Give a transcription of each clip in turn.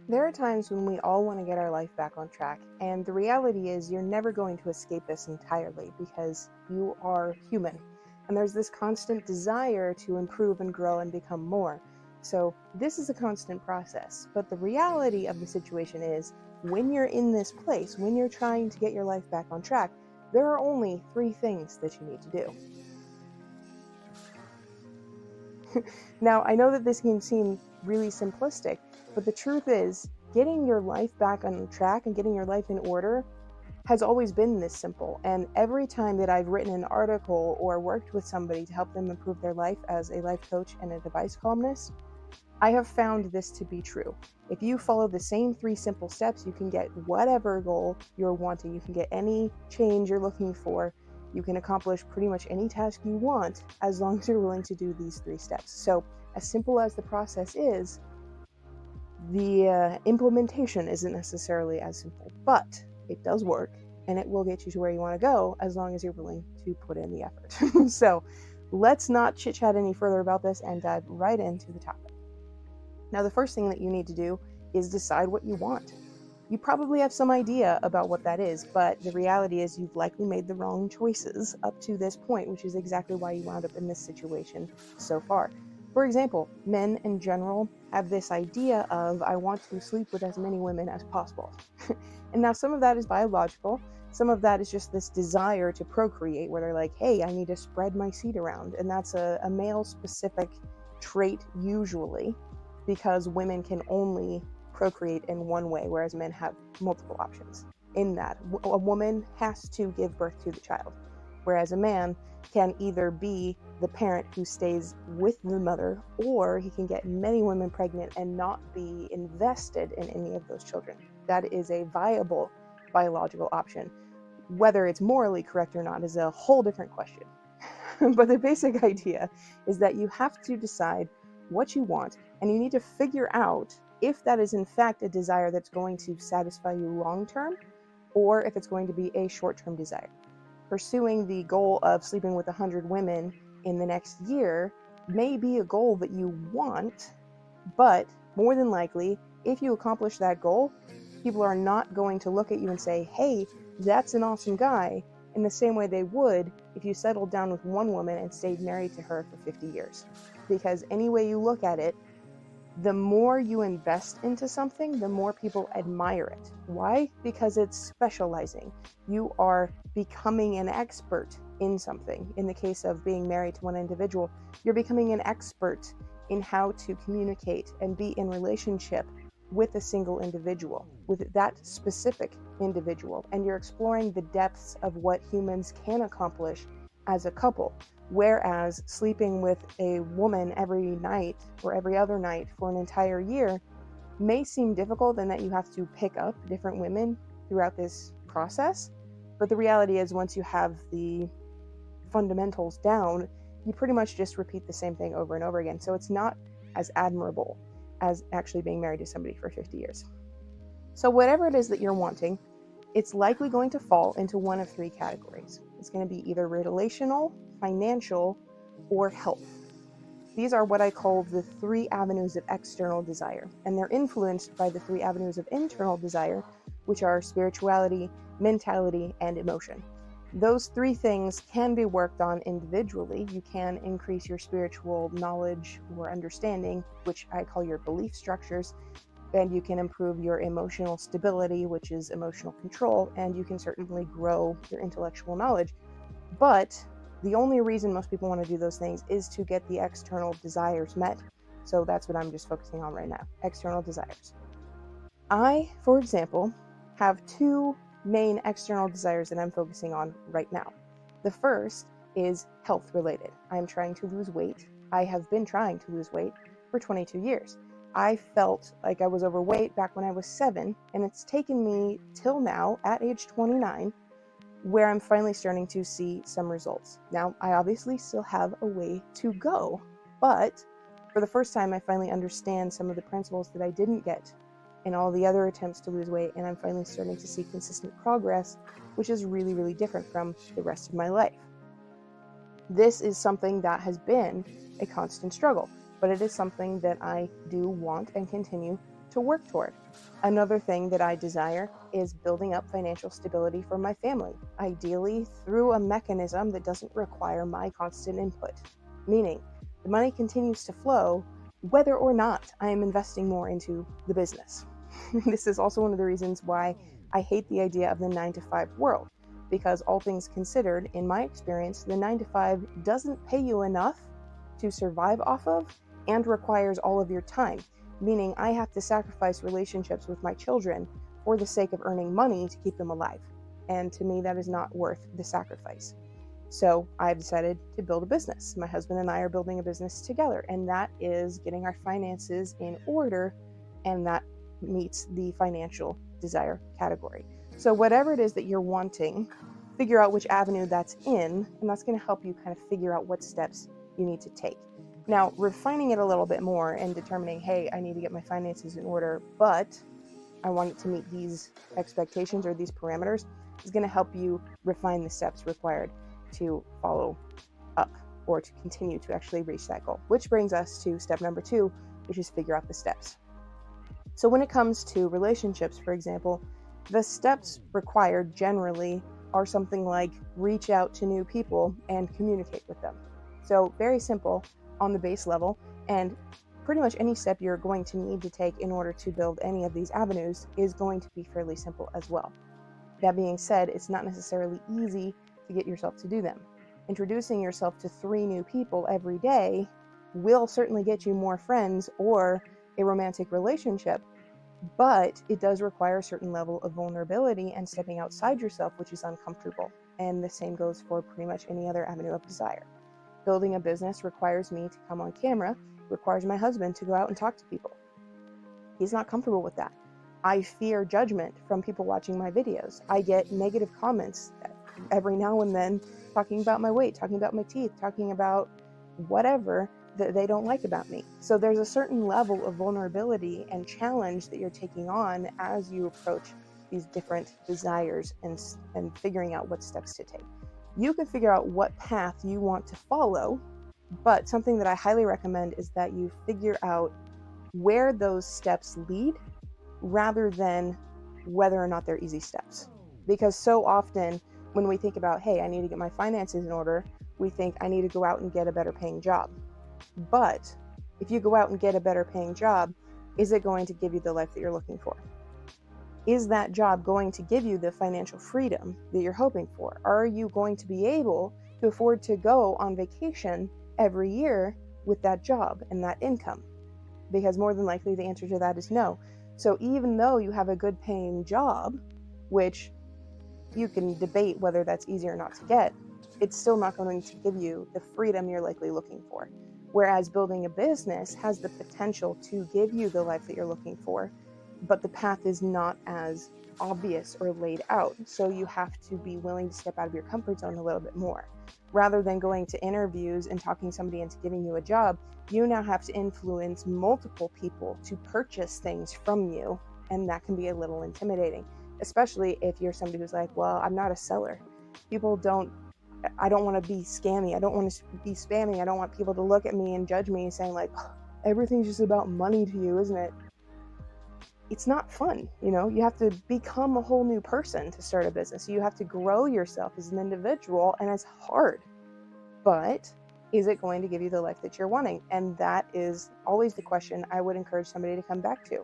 There are times when we all want to get our life back on track, and the reality is you're never going to escape this entirely because you are human. And there's this constant desire to improve and grow and become more. So, this is a constant process. But the reality of the situation is when you're in this place, when you're trying to get your life back on track, there are only three things that you need to do. Now, I know that this can seem really simplistic, but the truth is, getting your life back on track and getting your life in order has always been this simple. And every time that I've written an article or worked with somebody to help them improve their life as a life coach and a device columnist, I have found this to be true. If you follow the same three simple steps, you can get whatever goal you're wanting. You can get any change you're looking for. You can accomplish pretty much any task you want as long as you're willing to do these three steps. So, as simple as the process is, the implementation isn't necessarily as simple, but it does work and it will get you to where you want to go as long as you're willing to put in the effort. So, let's not chit chat any further about this and dive right into the topic. Now, the first thing that you need to do is decide what you want. You probably have some idea about what that is, but the reality is you've likely made the wrong choices up to this point, which is exactly why you wound up in this situation so far. For example, men in general have this idea of, I want to sleep with as many women as possible. And now some of that is biological. Some of that is just this desire to procreate, where they're like, hey, I need to spread my seed around. And that's a male-specific trait usually, because women can only procreate in one way, whereas men have multiple options. In that, a woman has to give birth to the child, whereas a man can either be the parent who stays with the mother, or he can get many women pregnant and not be invested in any of those children. That is a viable biological option. Whether it's morally correct or not is a whole different question. But the basic idea is that you have to decide what you want, and you need to figure out if that is in fact a desire that's going to satisfy you long term, or if it's going to be a short term desire. Pursuing the goal of sleeping with 100 women in the next year may be a goal that you want, but more than likely, if you accomplish that goal, people are not going to look at you and say, hey, that's an awesome guy, in the same way they would if you settled down with one woman and stayed married to her for 50 years. Because any way you look at it, the more you invest into something, the more people admire it. Why? Because it's specializing. You are becoming an expert in something. In the case of being married to one individual, you're becoming an expert in how to communicate and be in relationship with a single individual, with that specific individual, and you're exploring the depths of what humans can accomplish as a couple. Whereas sleeping with a woman every night or every other night for an entire year may seem difficult, and that you have to pick up different women throughout this process. But the reality is, once you have the fundamentals down, you pretty much just repeat the same thing over and over again. So it's not as admirable as actually being married to somebody for 50 years. So whatever it is that you're wanting, it's likely going to fall into one of three categories. It's going to be either relational, financial, or health. These are what I call the three avenues of external desire, and they're influenced by the three avenues of internal desire, which are spirituality, mentality, and emotion. Those three things can be worked on individually. You can increase your spiritual knowledge or understanding, which I call your belief structures, and you can improve your emotional stability, which is emotional control, and you can certainly grow your intellectual knowledge. But the only reason most people want to do those things is to get the external desires met. So that's what I'm just focusing on right now, external desires. I, for example, have two main external desires that I'm focusing on right now. The first is health related. I'm trying to lose weight. I have been trying to lose weight for 22 years. I felt like I was overweight back when I was 7, and it's taken me till now, at age 29, where I'm finally starting to see some results. Now, I obviously still have a way to go, but for the first time, I finally understand some of the principles that I didn't get in all the other attempts to lose weight, and I'm finally starting to see consistent progress, which is really, really different from the rest of my life. This is something that has been a constant struggle, but it is something that I do want and continue to work toward. Another thing that I desire is building up financial stability for my family, ideally through a mechanism that doesn't require my constant input, meaning the money continues to flow whether or not I am investing more into the business. This is also one of the reasons why I hate the idea of the 9-to-5 world, because all things considered, in my experience, the 9-to-5 doesn't pay you enough to survive off of and requires all of your time, meaning I have to sacrifice relationships with my children for the sake of earning money to keep them alive. And to me, that is not worth the sacrifice. So I've decided to build a business. My husband and I are building a business together, and that is getting our finances in order, and that meets the financial desire category. So whatever it is that you're wanting, figure out which avenue that's in, and that's going to help you kind of figure out what steps you need to take. Now, refining it a little bit more and determining, hey, I need to get my finances in order, but I want it to meet these expectations or these parameters, is going to help you refine the steps required to follow up or to continue to actually reach that goal. Which brings us to step number 2, which is figure out the steps. So when it comes to relationships, for example, the steps required generally are something like reach out to new people and communicate with them. So very simple on the base level, and pretty much any step you're going to need to take in order to build any of these avenues is going to be fairly simple as well. That being said, it's not necessarily easy to get yourself to do them. Introducing yourself to 3 new people every day will certainly get you more friends or a romantic relationship, but it does require a certain level of vulnerability and stepping outside yourself, which is uncomfortable. And the same goes for pretty much any other avenue of desire. Building a business requires me to come on camera, requires my husband to go out and talk to people. He's not comfortable with that. I fear judgment from people watching my videos. I get negative comments every now and then talking about my weight, talking about my teeth, talking about whatever that they don't like about me. So there's a certain level of vulnerability and challenge that you're taking on as you approach these different desires and figuring out what steps to take. You can figure out what path you want to follow, but something that I highly recommend is that you figure out where those steps lead rather than whether or not they're easy steps. Because so often when we think about, hey, I need to get my finances in order, we think I need to go out and get a better paying job. But if you go out and get a better paying job, is it going to give you the life that you're looking for? Is that job going to give you the financial freedom that you're hoping for? Are you going to be able to afford to go on vacation every year with that job and that income? Because more than likely the answer to that is no. So even though you have a good paying job, which you can debate whether that's easy or not to get, it's still not going to give you the freedom you're likely looking for. Whereas building a business has the potential to give you the life that you're looking for, but the path is not as obvious or laid out. So you have to be willing to step out of your comfort zone a little bit more. Rather than going to interviews and talking somebody into giving you a job, you now have to influence multiple people to purchase things from you. And that can be a little intimidating, especially if you're somebody who's like, well, I'm not a seller. I don't want to be scammy. I don't want to be spammy. I don't want people to look at me and judge me saying like, oh, everything's just about money to you, isn't it? It's not fun. You have to become a whole new person to start a business. You have to grow yourself as an individual, and it's hard. But is it going to give you the life that you're wanting? And that is always the question I would encourage somebody to come back to.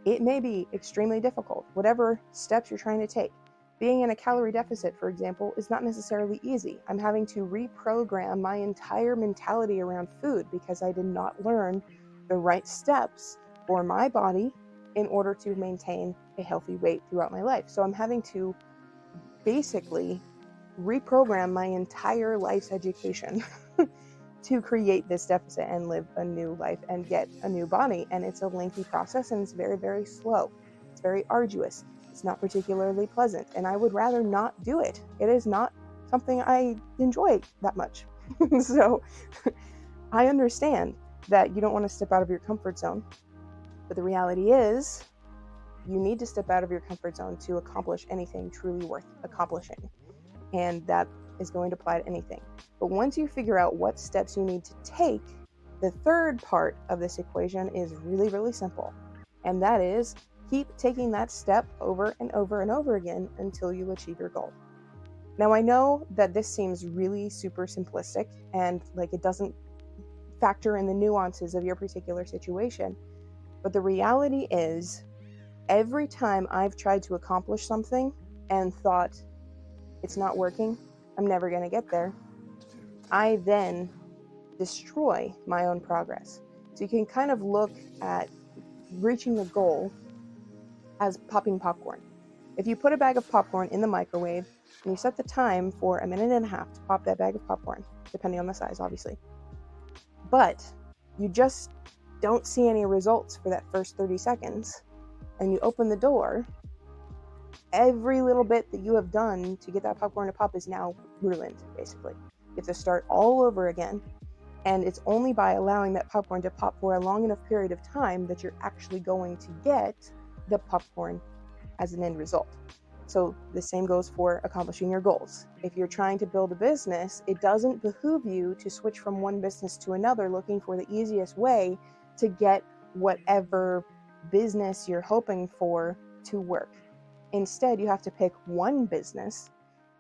It may be extremely difficult, whatever steps you're trying to take. Being in a calorie deficit, for example, is not necessarily easy. I'm having to reprogram my entire mentality around food because I did not learn the right steps for my body in order to maintain a healthy weight throughout my life. So I'm having to basically reprogram my entire life's education to create this deficit and live a new life and get a new body. And it's a lengthy process, and it's very, very slow. It's very arduous. It's not particularly pleasant, and I would rather not do it. It is not something I enjoy that much. So I understand that you don't want to step out of your comfort zone, but the reality is you need to step out of your comfort zone to accomplish anything truly worth accomplishing. And that is going to apply to anything. But once you figure out what steps you need to take, the third part of this equation is really, really simple. And that is, keep taking that step over and over and over again until you achieve your goal. Now, I know that this seems really super simplistic and like it doesn't factor in the nuances of your particular situation, but the reality is, every time I've tried to accomplish something and thought it's not working, I'm never going to get there, I then destroy my own progress. So you can kind of look at reaching the goal as popping popcorn. If you put a bag of popcorn in the microwave and you set the time for 1.5 minutes to pop that bag of popcorn, depending on the size, obviously, but you just don't see any results for that first 30 seconds, and you open the door, every little bit that you have done to get that popcorn to pop is now ruined, basically. You have to start all over again, and it's only by allowing that popcorn to pop for a long enough period of time that you're actually going to get the popcorn as an end result. So the same goes for accomplishing your goals. If you're trying to build a business, it doesn't behoove you to switch from one business to another looking for the easiest way to get whatever business you're hoping for to work. Instead, you have to pick one business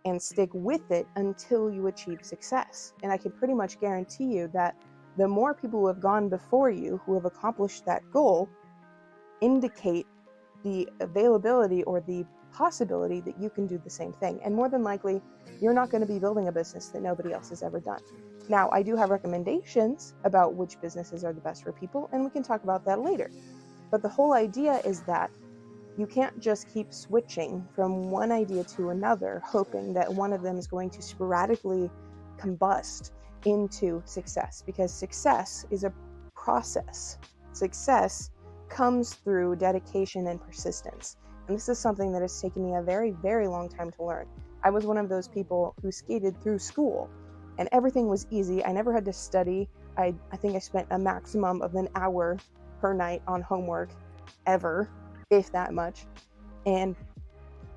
and stick with it until you achieve success. And I can pretty much guarantee you that the more people who have gone before you who have accomplished that goal indicate the availability or the possibility that you can do the same thing. And more than likely, you're not going to be building a business that nobody else has ever done. Now, I do have recommendations about which businesses are the best for people, and we can talk about that later. But the whole idea is that you can't just keep switching from one idea to another, hoping that one of them is going to sporadically combust into success, because success is a process. Success comes through dedication and persistence. And this is something that has taken me a very, very long time to learn. I was one of those people who skated through school and everything was easy. I never had to study. I think I spent a maximum of an hour per night on homework ever, if that much. And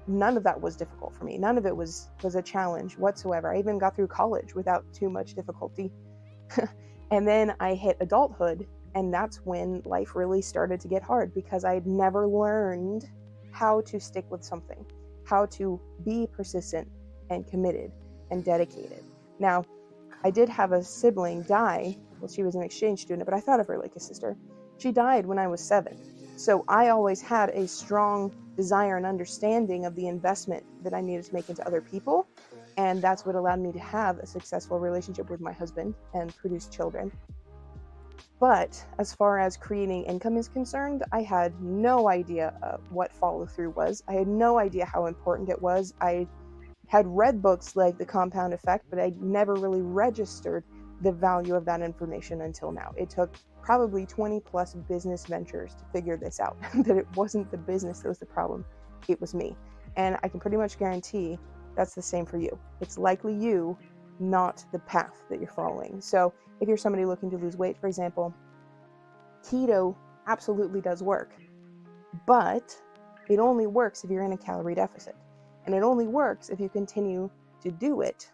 none of that was difficult for me. None of it was a challenge whatsoever. I even got through college without too much difficulty. And then I hit adulthood, and that's when life really started to get hard because I had never learned how to stick with something, how to be persistent and committed and dedicated. Now, I did have a sibling die. Well, she was an exchange student, but I thought of her like a sister. She died when I was 7. So I always had a strong desire and understanding of the investment that I needed to make into other people. And that's what allowed me to have a successful relationship with my husband and produce children. But as far as creating income is concerned, I had no idea what follow through was. I had no idea how important it was. I had read books like The Compound Effect, but I never really registered the value of that information until now. It took probably 20 plus business ventures to figure this out, that it wasn't the business that was the problem, it was me. And I can pretty much guarantee that's the same for you. It's likely you, not the path that you're following. So if you're somebody looking to lose weight, for example, keto absolutely does work, but it only works if you're in a calorie deficit. And it only works if you continue to do it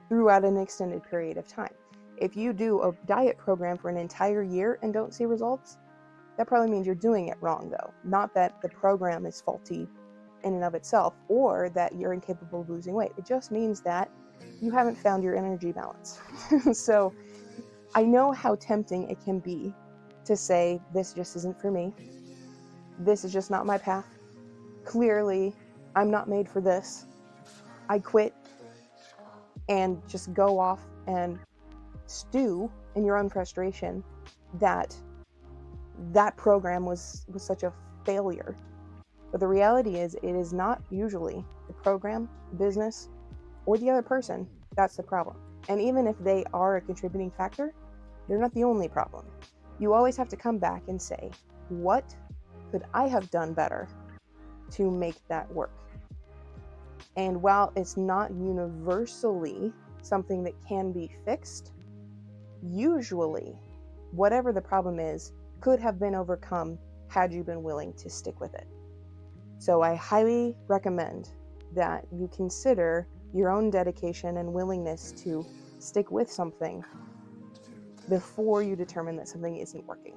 throughout an extended period of time. If you do a diet program for an entire year and don't see results, that probably means you're doing it wrong, though. Not that the program is faulty in and of itself or that you're incapable of losing weight. It just means that you haven't found your energy balance. So I know how tempting it can be to say, this just isn't for me. This is just not my path. Clearly, I'm not made for this. I quit, and just go off and stew in your own frustration that that program was such a failure. But the reality is, it is not usually the program, business, or the other person that's the problem. And even if they are a contributing factor, they're not the only problem. You always have to come back and say, what could I have done better to make that work? And while it's not universally something that can be fixed, usually whatever the problem is could have been overcome had you been willing to stick with it. So I highly recommend that you consider your own dedication and willingness to stick with something before you determine that something isn't working.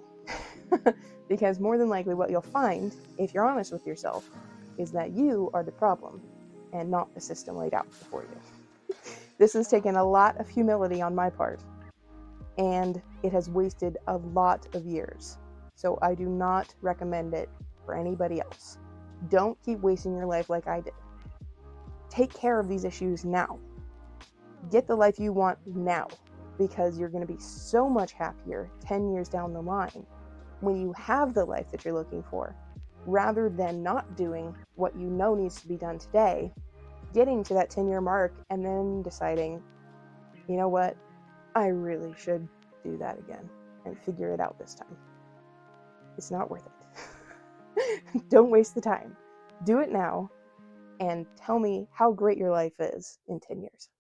Because more than likely what you'll find, if you're honest with yourself, is that you are the problem and not the system laid out before you. This has taken a lot of humility on my part, and it has wasted a lot of years. So I do not recommend it for anybody else. Don't keep wasting your life like I did. Take care of these issues now. Get the life you want now, because you're going to be so much happier 10 years down the line when you have the life that you're looking for, rather than not doing what you know needs to be done today, getting to that 10-year mark, and then deciding, you know what, I really should do that again and figure it out this time. It's not worth it. Don't waste the time. Do it now and tell me how great your life is in 10 years.